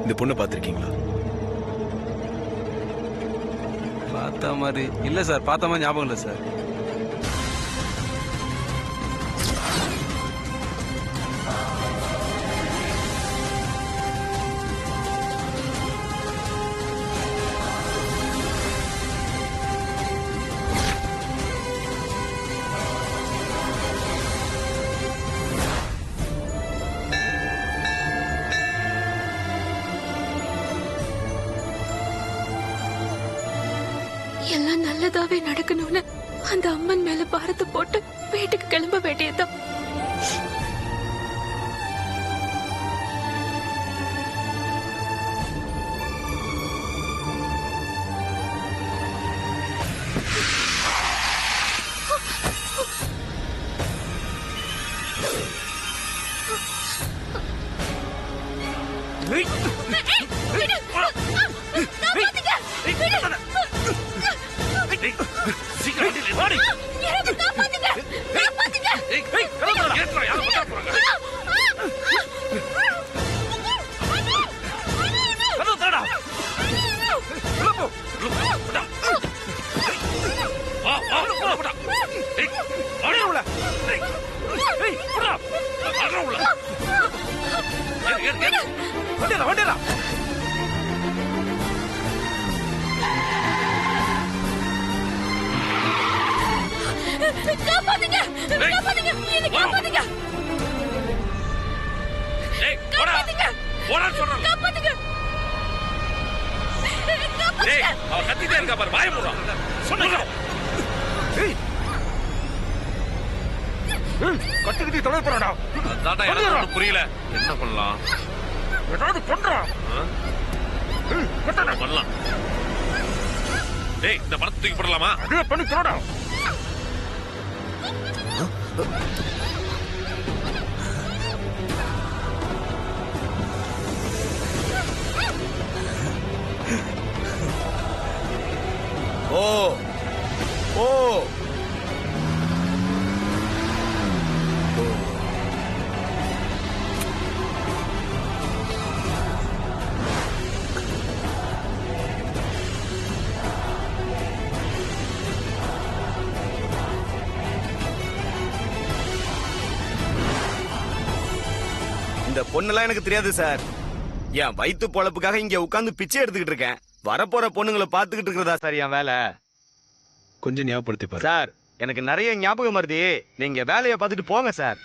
இந்த பொண்ணை பார்த்திருக்கீங்களா? பார்த்த மாதிரி இல்ல சார், பார்த்த மாதிரி ஞாபகம் இல்லை சார். எல்லாம் நல்லதாவே நடக்கணும்னு அந்த அம்மன் மேல பாரத்தை போட்டு வீட்டுக்கு கிளம்ப வேண்டியதுதான். புரியல, என்ன பண்ணலாம்? ஏதாவது பண்றோம் பண்ணலாம். டேய், இந்த பணத்தை தூக்கி போடலாமா? அதே பண்ணி தரடா. ஓ ஓ இந்த பொண்ணெல்லாம் எனக்கு தெரியாது சார். என் வயிற்று பொழப்புக்காக இங்க உட்கார்ந்து பிச்சை எடுத்துக்கிட்டு இருக்கேன். வரப்போற பொண்ணுங்களை பாத்துக்கிட்டு இருக்கிறதா சார் என் வேலை. கொஞ்சம் ஞாபகப்படுத்தி பாரு சார். எனக்கு நிறைய ஞாபகம் வருது. நீங்க வேலையை பார்த்துட்டு போங்க சார்.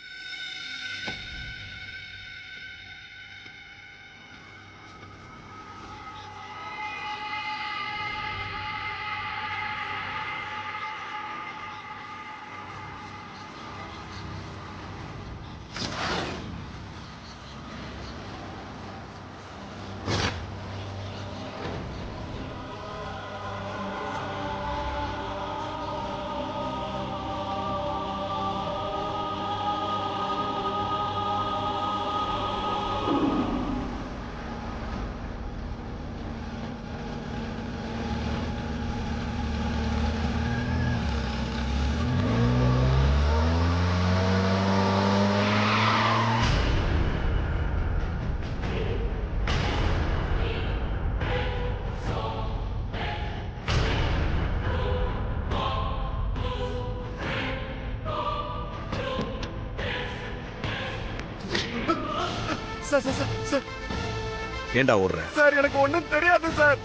ஏண்டா ஓடுற? சார் எனக்கு ஒண்ணும் தெரியாது சார்.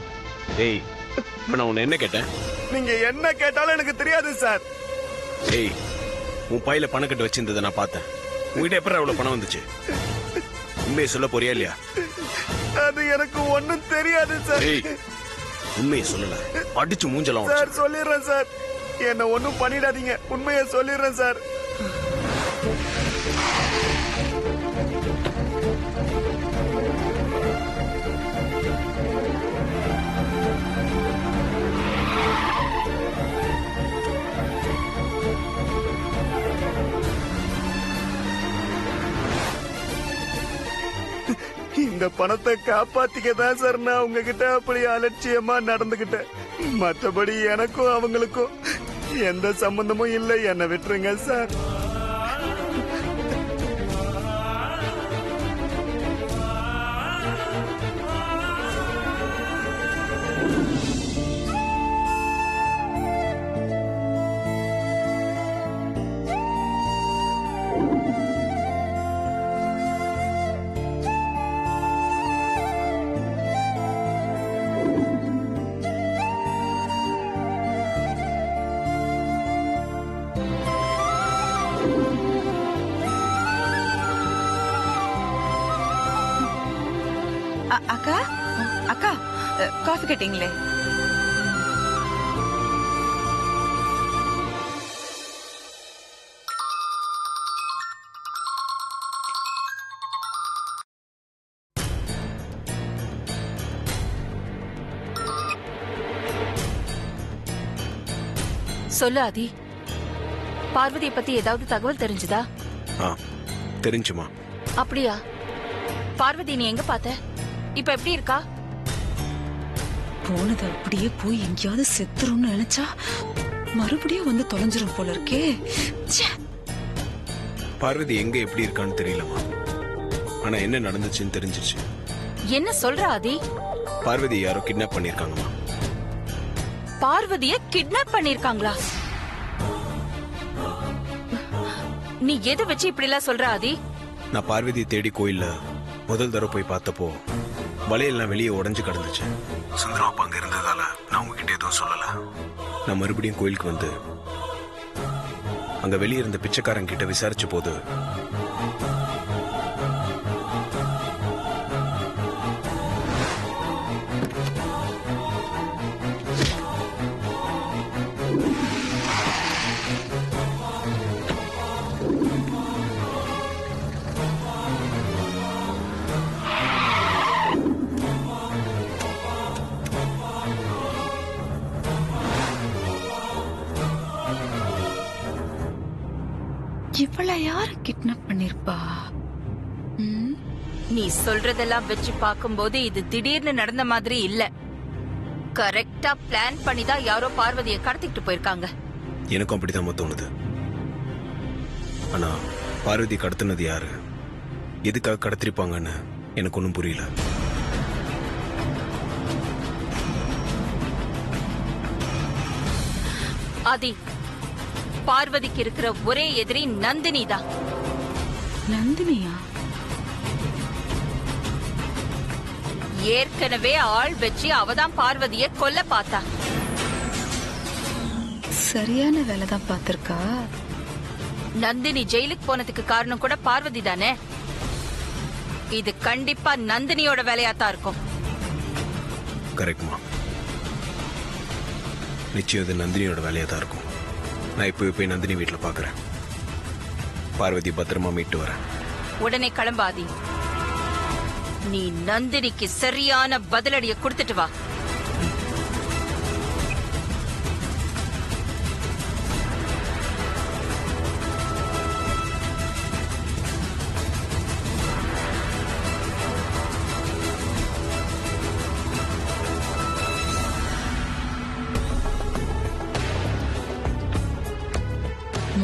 டேய், இப்ப நான் உன்னை என்ன கேட்டேன்? நீங்க என்ன கேட்டாலும் எனக்கு தெரியாது சார். டேய், உன் பையில பணம் கட்டு வச்சிருந்ததை நான் பார்த்தேன். உங்ககிட்ட எப்பறம் அவ்வளவு பணம் வந்துச்சு? உண்மையை சொல்ல போறியா இல்லையா? அது எனக்கு ஒண்ணும் தெரியாது சார். டேய், உண்மையை சொல்லல, அடிச்சு மூஞ்சலாம் சார். சொல்லிடுறேன் சார். என்ன ஒண்ணும் பண்ணிடாதீங்க. உண்மையை சொல்லிடுறேன் சார். இந்த பணத்தை காப்பாத்திக்கதான் சார் நான் உங்ககிட்ட அப்படி அலட்சியமா நடந்துகிட்டேன். மற்றபடி எனக்கும் அவங்களுக்கும் எந்த சம்பந்தமும் இல்லை. என்ன விட்டுருங்க சார். அக்கா அக்கா காஃபி கேட்டீங்களே? சொல்லு ஆதி, பார்வதியை பத்தி ஏதாவது தகவல் தெரிஞ்சுதா? தெரிஞ்சுமா? அப்படியா? பார்வதி நீ எங்க பார்த்த? இப்ப எப்படி இருக்கா? போனது அப்படியே போய் எங்கேயாவது செத்துரும்னு நினைச்சா மறுபடியும் வந்து தொலைஞ்சிரும் போல இருக்கே. பார்வதி எங்க எப்படி இருக்கான்னு தெரியலமா. ஆனா என்ன நடந்துச்சுன்னு தெரிஞ்சிச்சு. என்ன சொல்ற ஆதி? பார்வதி யாரோ கிட்னாப் பண்ணிருக்காங்கம்மா. பார்வதிய கிட்னாப் பண்ணிருக்காங்களா? நீ எதை வச்சு இப்படி எல்லாம் சொல்ற ஆதி? நான் பார்வதி தேடி கோயில்ல முதல் தடவை போய் பார்த்தப்போ வலையெல்லாம் வெளியே உடைஞ்சு கிடந்துச்சு. சுந்தரம் அப்ப அங்க இருந்ததால நான் உங்ககிட்ட எதுவும் சொல்லல. நான் மறுபடியும் கோயிலுக்கு வந்து அங்க வெளியே இருந்த பிச்சைக்காரங்க கிட்ட விசாரிச்ச போது இவள யாரு கிட்னாப் பண்ணிருப்பா? நீ சொல்றதெல்லாம் வச்சு பாக்கும்போது இது திடீர்னு நடந்த மாதிரி இல்ல. கரெக்டா பிளான் பண்ணிதான் யாரோ பார்வதியை கடத்திட்டு போயிருக்காங்க. எனக்கும் அப்படிதான் தோணுது. ஆனா பார்வதி கடத்தினது யாரு, எதுக்காக கடத்திருப்பாங்கன்னு எனக்கு ஒன்னும் புரியல. ஆதி, பார்வதிக்கு இருக்கிற ஒரே எதிரி நந்தினி தான். நந்தினியா? ஏற்கனவே ஆள் வச்சு அவதான் பார்வதிய கொல்ல பார்த்தா. சரியான வேலைதான் பாத்திருக்கா. நந்தினி ஜெயிலுக்கு போனதுக்கு காரணம் கூட பார்வதி தானே. இது கண்டிப்பா நந்தினியோட வேலையாத்தான் இருக்கும். கரெக்ட்மா, நிச்சயம் இது நந்தினியோட வேலையா தான் இருக்கும். நான் இப்போ போய் நந்தினி வீட்டுல பாக்குறேன். பார்வதி பத்திரமா மீட்டு வரேன். உடனே கிளம்பாதி. நீ நந்தினிக்கு சரியான பதிலடிய கொடுத்துட்டு வா.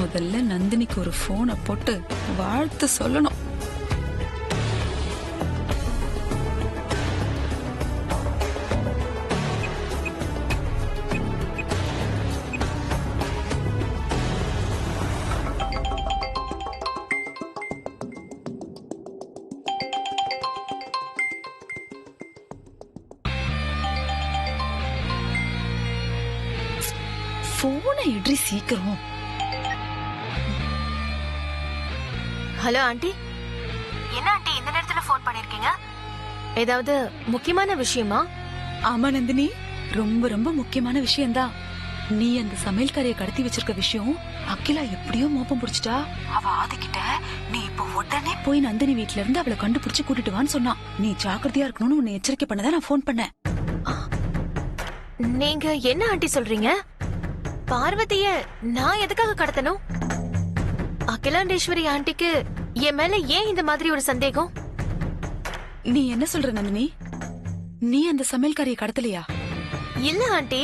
முதல்ல நந்தினிக்கு ஒரு போனை போட்டு வாழ்த்து சொல்லணும். போனை எடுறி சீக்கிரம். Hello aunty. என்ன ஆண்டி இந்த நேரத்துல போன் பண்ணிருக்கீங்க? ஏதாவது முக்கியமான விஷயமா? ஆமா நந்தினி, ரொம்ப ரொம்ப முக்கியமான விஷயம்தான். நீ அந்த சமையல்காரையை கடத்தி வச்சிருக்க விஷயம் அகிலா எப்படியோ மோப்பம் புடிச்சிட்டா. அவ ஆதிக்கிட்ட நீ இப்ப உடனே போய் நந்தினி வீட்ல இருந்து அவளை கண்டுபிடிச்சு கூட்டிட்டு வான்னு சொன்னா. நீ ஜாக்கிரதையா இருக்கணும்னு உன்னை எச்சரிக்கை பண்ணதான் நான் போன் பண்ணேன். நீங்க என்ன ஆண்டி சொல்றீங்க? பார்வதிய நான் எதுக்காக கடத்தணும்? அகிலாண்டேஸ்வரி ஆண்டிக்கு என் மேல ஏன் இந்த மாதிரி ஒரு சந்தேகம்? நீ என்ன சொல்ற நந்தினி? நீ அந்த சமையல்காரையை கடத்தலையா? இல்ல ஆண்டி,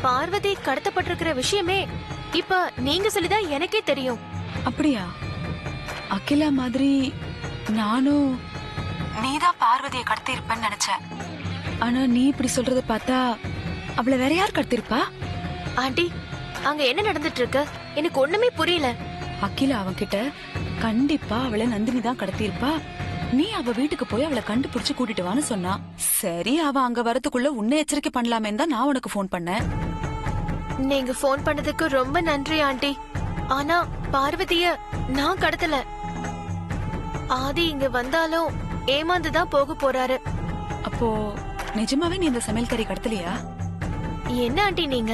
பார்வதி கடத்தப்பட்டிருக்கிற விஷயமே இப்ப நீங்க சொல்லிதான் எனக்கே தெரியும். அப்படியா? அகிலா மாதிரி நானும் நீதான் பார்வதியை கடத்தி இருப்பேன்னு நினைச்சேன். ஆனா நீ இப்படி சொல்றத பார்த்தா அவளை வேற யார் கடத்திருப்பா? ஆண்டி, அங்க என்ன நடந்துட்டு இருக்கு எனக்கு ஒண்ணுமே புரியல. அகிலா அவன்கிட்ட கண்டிப்பா அவளை நந்தினி தான் கடத்திருப்பா, நீ அவ வீட்டுக்கு போய் அவளை கண்டுபிடிச்சு கூட்டிட்டு வான்னு சொன்னா. சரி, அவ அங்க வரதுக்குள்ள உன்னை எச்சரிக்கை பண்ணலாமேன்னு தான் நான் உனக்கு போன் பண்ணேன். நீங்க போன் பண்ணதுக்கு ரொம்ப நன்றி ஆண்டி. ஆனா பார்வதிய நான் கடத்தல. ஆதி இங்க வந்தாலும் ஏமாந்துதான் போக போறாரு. அப்போ நிஜமாவே நீ இந்த சமையல்காரி கடத்தலையா? என்ன ஆண்டி நீங்க?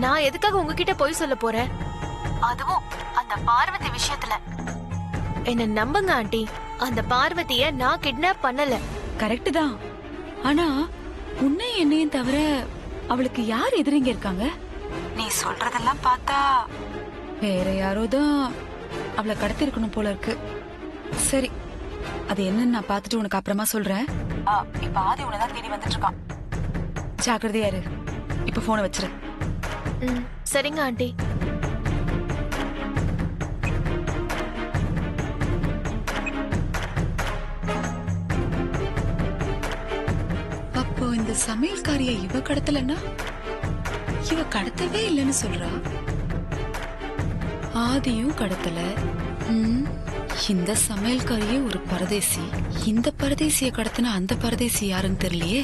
நான் எதுக்காக உங்ககிட்ட போய் சொல்ல போறேன்? அதுவும் அந்த பார்வதி விஷயத்துல. என்ன நம்புங்க ஆண்டி, அந்த பார்வதிய நான் கிட்னாப் பண்ணல. கரெக்ட் தான். ஆனா உன்னை என்னையும் தவிர அவளுக்கு யார் எதிரிங்க இருக்காங்க? நீ சொல்றதெல்லாம் பார்த்தா வேற யாரோ தான் அவளை கடத்திருக்கணும் போல இருக்கு. சரி, அது என்னன்னு நான் பார்த்துட்டு உனக்கு அப்புறமா சொல்றேன். இப்ப ஆதி உனதான் தேடி வந்துட்டு இருக்கான். ஜாக்கிரதையா இரு. இப்ப போனை வச்சிரு. சரிங்க ஆண்டி. அப்போ இந்த சமையல்காரிய இவ கடத்தலன்னா இவ கடத்தவே இல்லைன்னு சொல்றா. ஆதியும் கடத்தல. இந்த சமையல்காரியே ஒரு பரதேசி. இந்த பரதேசிய கடத்தின அந்த பரதேசி யாருன்னு தெரியலையே.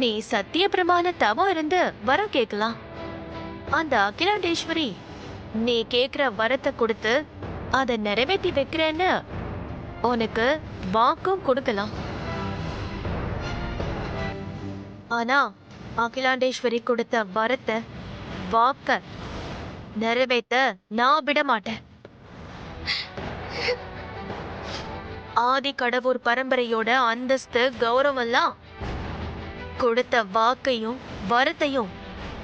நீ சத்திய பிரமாண தவம் இருந்து வரம் கேட்கலாம். அந்த அகிலாண்டேஸ்வரி நீ கேக்குற வரத்தை கொடுத்து அதை நிறைவேற்றி வைக்கிறேன்னு உனக்கு வாக்கும் கொடுக்கலாம். ஆனா அகிலாண்டேஸ்வரி கொடுத்த வரத்தை வாக்க நிறைவேற்ற நான் விட மாட்டேன். ஆதி கடவுர் பரம்பரையோட அந்தஸ்து கௌரவம் எல்லாம் கொடுத்த வாக்கையும் வரத்தையும்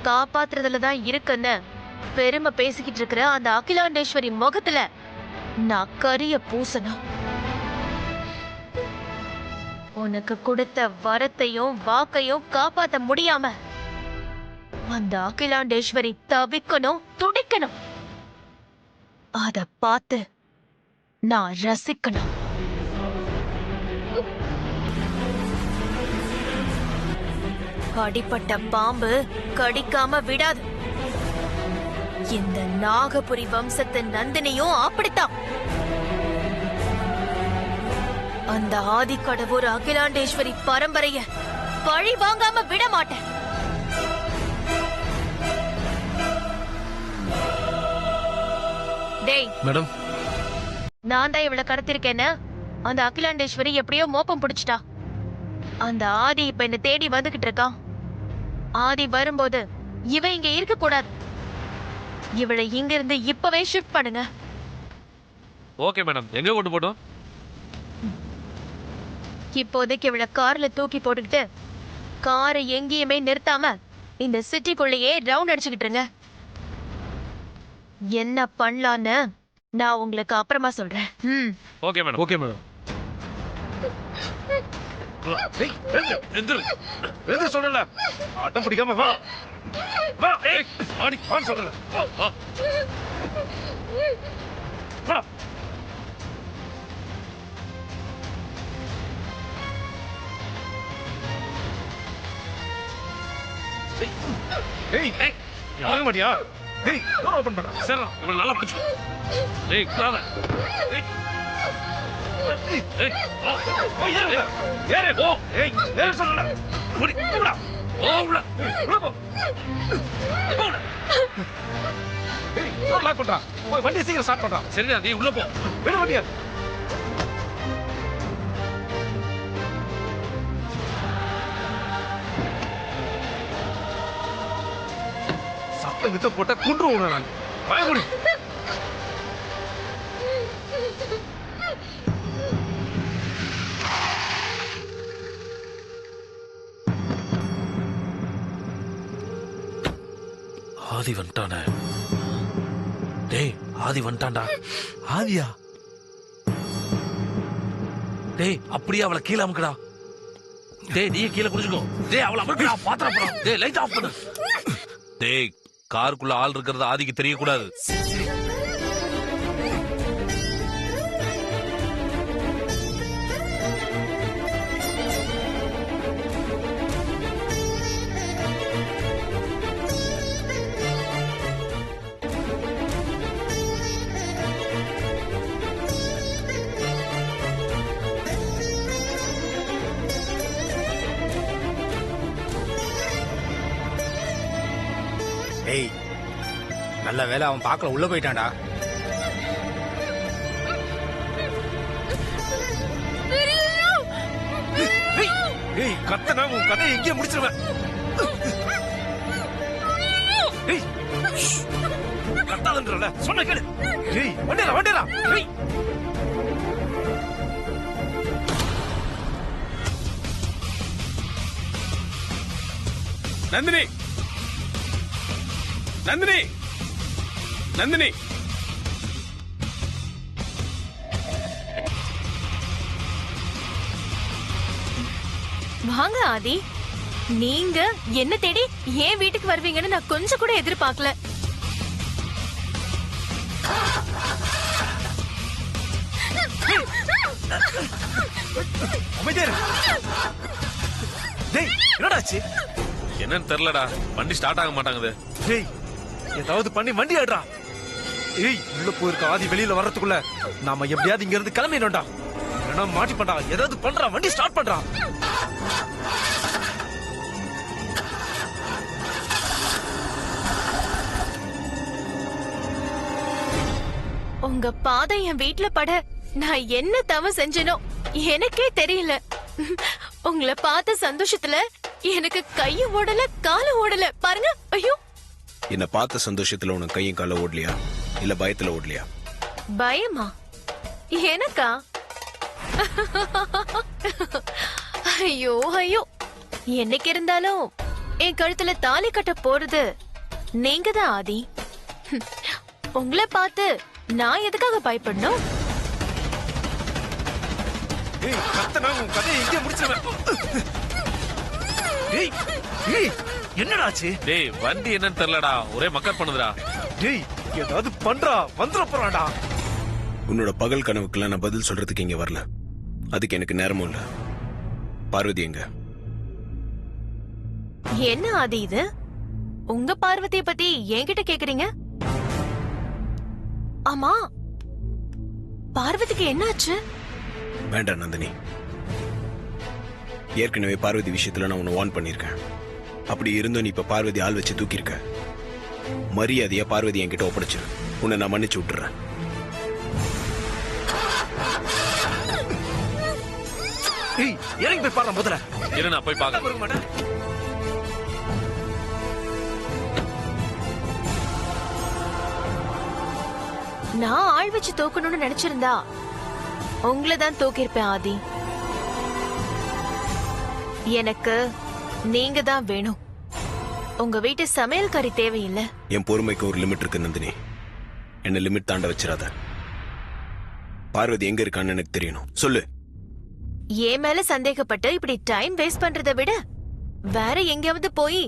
காப்பாத்துறதுலதான் இருக்குன்னு பெருமை பேசிக்கிட்டு இருக்கிற அந்த அகிலாண்டேஸ்வரி முகத்துல நான் கரிய பூசணும். உனக்கு கொடுத்த வரத்தையும் வாக்கையும் காப்பாத்த முடியாம அந்த அகிலாண்டேஸ்வரி தவிக்கணும், துடிக்கணும். அத பார்த்து நான் ரசிக்கணும். அடிப்பட்ட பாம்பு கடிக்காம விடாது. இந்த நாகபுரி வம்சத்தின் நந்தினியும் அப்படித்தான். அந்த ஆதிக்கடவுர் அகிலாண்டேஸ்வரி பரம்பரைய பழி வாங்காம விட மாட்டேன். டேய் மேடம், நான் தான் இவளை கடத்திருக்கேன்னு அந்த அகிலாண்டேஸ்வரி எப்படியோ மோப்பம் பிடிச்சிட்டா. அந்த ஆதி இப்ப என்ன தேடி வந்துகிட்டு இருக்கான். ஆதி வரும்போது இவ இங்க இருக்க கூடாது. இவளை இங்க இருந்து இப்பவே ஷிஃப்ட் பண்ணுங்க. Okay madam. எங்க கொண்டு போட்டோம்? இப்போதைக்கு இவளை கார்ல தூக்கி போட்டுக்கிட்டு காரை எங்கேயுமே நிறுத்தாம இந்த சிட்டிக்குள்ளேயே ரவுண்ட் அடிச்சுக்கிட்டு இருங்க. என்ன பண்ணலான்னு நான் உங்களுக்கு அப்புறமா சொல்றேன். Okay madam. Okay madam. சொல்லல அட்டம் பிடிக்காம வா வா. ஆடி வான்னு சொல்லல. வா. ஏய் ஏய் வாங்க மாட்டியா? ஏய் டோர் ஓபன் பண்ணு. சரி இவள நல்லா பிடிச்சு. ஏய் கால. ஏய் ஏய் ஓ ஏறு ஏறு ஓ ஏய் ஏறு சொல்லல. முடி போடா. ஓடா. உள்ள போ. போடா. ஏய் டோர் லாக் பண்றா. போய் வண்டி சீக்கிரம் ஸ்டார்ட் பண்றா. சரிடா நீ உள்ள போ. விடு வண்டியா. சத்தம் வித்த போட்டா குன்றுவோம் நான். பயமுடி. ஆதி வந்துட்டானே. டேய் ஆதி வந்துட்டான்டா. ஆதியா? டேய் அப்படியே அவளை கீழே அமுக்குடா. டேய் நீ கீழே குடிச்சுக்கோ. டேய் அவளை அமுக்குடா. பாத்திரம் போடா. டேய் லைட் ஆஃப் பண்ணு. டேய் காருக்குள்ள ஆள் இருக்கிறது ஆதிக்கு தெரியக்கூடாது. ஏய், நல்ல வேலை அவன் பார்க்கல, உள்ள போயிட்டான்டா. ஏய் கத்தனா உன் கதையை எங்கேயே முடிச்சிருவேன். ஏய் கத்தாதன்றல சொன்ன கேளு. ஏய் வண்டிரா. ஏய் நந்தினி, நந்தினி, நந்தினி. வாங்க ஆதி. நீங்க என்ன தேடி ஏன் வீட்டுக்கு வருவீங்கன்னு நான் கொஞ்சம் கூட எதிர்பார்க்கல. டேய் என்னடாச்சு? என்னன்னு தெரியலடா. வண்டி ஸ்டார்ட் ஆக மாட்டாங்குது. டேய், ஏதாவது பண்ணி வண்டி ஆடுறா. ஏய், உள்ள போயிருக்க ஆதி வெளியில வர்றதுக்குள்ள நாம எப்படியாவது இங்க இருந்து கிளம்பிடணும்டா. ஏன்னா மாட்டிப்பண்டா. ஏதாவது பண்றா, வண்டி ஸ்டார்ட் பண்றா. உங்க பாதை என் வீட்டுல பட நான் என்ன தவறு செஞ்சனோ எனக்கே தெரியல. உங்களை பார்த்த சந்தோஷத்துல எனக்கு கையும் ஓடல காலும் ஓடல. பாருங்க. ஐயோ, என்ன பார்த்த சந்தோஷத்துல உனக்கு கையும் கால ஓடலையா, இல்ல பயத்துல ஓடலையா? பயமா? எனக்கா? ஐயோ ஐயோ, என்னைக்கு இருந்தாலும் என் கழுத்துல தாலி கட்ட போறது நீங்க தான் ஆதி. உங்களை பார்த்து நான் எதுக்காக பயப்படணும்? ஏய், கத்தனா உன் கதையை எங்கேயே முடிச்சிருவேன். ஏய், ஏய், என்னடாச்சு? டேய் வண்டி என்னன்னு தெரியலடா. ஒரே மக்கர் பண்ணுதுடா. டேய், ஏதாவது பண்றா, வந்துட போறான்டா. உன்னோட பகல் கனவுக்கெல்லாம் நான் பதில் சொல்றதுக்கு இங்க வரல. அதுக்கு எனக்கு நேரமும் இல்ல. பார்வதி எங்க? என்ன ஆதி இது? உங்க பார்வதிய பத்தி என்கிட்ட கேக்குறீங்க? ஆமா, பார்வதிக்கு என்னாச்சு? வேண்டாம் நந்தினி. ஏற்கனவே பார்வதி விஷயத்துல நான் உன்னை வார்ன் பண்ணிருக்கேன். அப்படி இருந்தும் நீ இப்ப பார்வதி ஆள் வச்சு தூக்கியிருக்க. மரியாதையா பார்வதி என்கிட்ட ஒப்படைச்சிரு. உன்னை நான் மன்னிச்சு விட்டுறேன். ஏய், இறங்கி போய் பாரு முதல்ல. இரு நான் போய் பார்க்க மாட்டேன். நான் ஆள் வச்சு தூக்கணும்னு நினைச்சிருந்தா உங்களை தான் தூக்கியிருப்பேன் ஆதி. எனக்கு நீங்க தான் வேணும். உங்க வீட்டு சமையல்காரி தேவையில்லை. என் பொறுமைக்கு ஒரு லிமிட் இருக்கு நந்தினி. என்ன லிமிட் தாண்ட வச்சிடாத. பார்வதி எங்க இருக்கான்னு எனக்கு தெரியணும். சொல்லு. என் மேல சந்தேகப்பட்டு இப்படி டைம் வேஸ்ட் பண்றதை விட வேற எங்கேயாவது போய்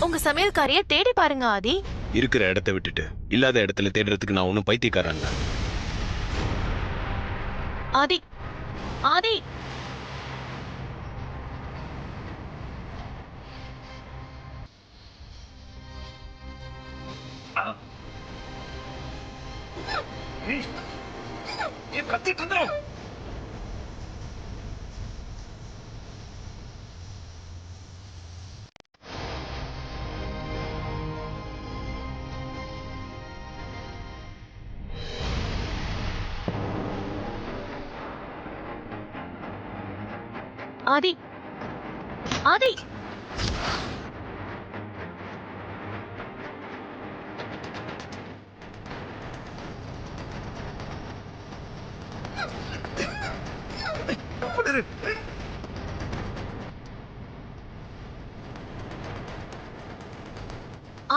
உங்க சமையல்காரிய தேடி பாருங்க ஆதி. இருக்கிற இடத்த விட்டுட்டு இல்லாத இடத்துல தேடுறதுக்கு நான் ஒன்னும் பைத்தியக்காரன். ஆதி, ஆதி, கத்திட்டு இருந்தோம். ஆதி, ஆதி,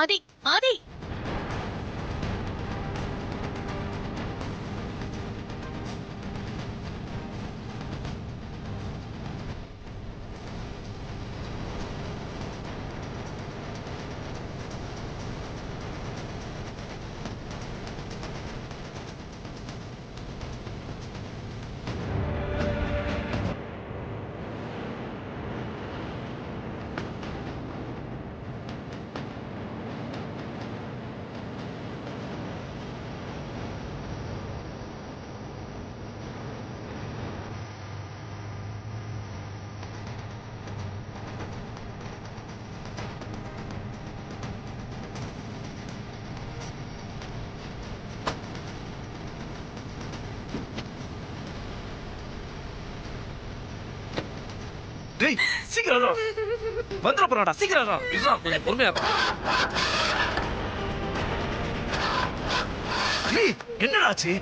ஆதி, ஆதி டேய் சீக்கிரம் வா. வந்துட போறாடா சீக்கிரம் வா. இருடா, கொஞ்சம் பொறுமையா இரு. டேய் என்னடா ஆச்சு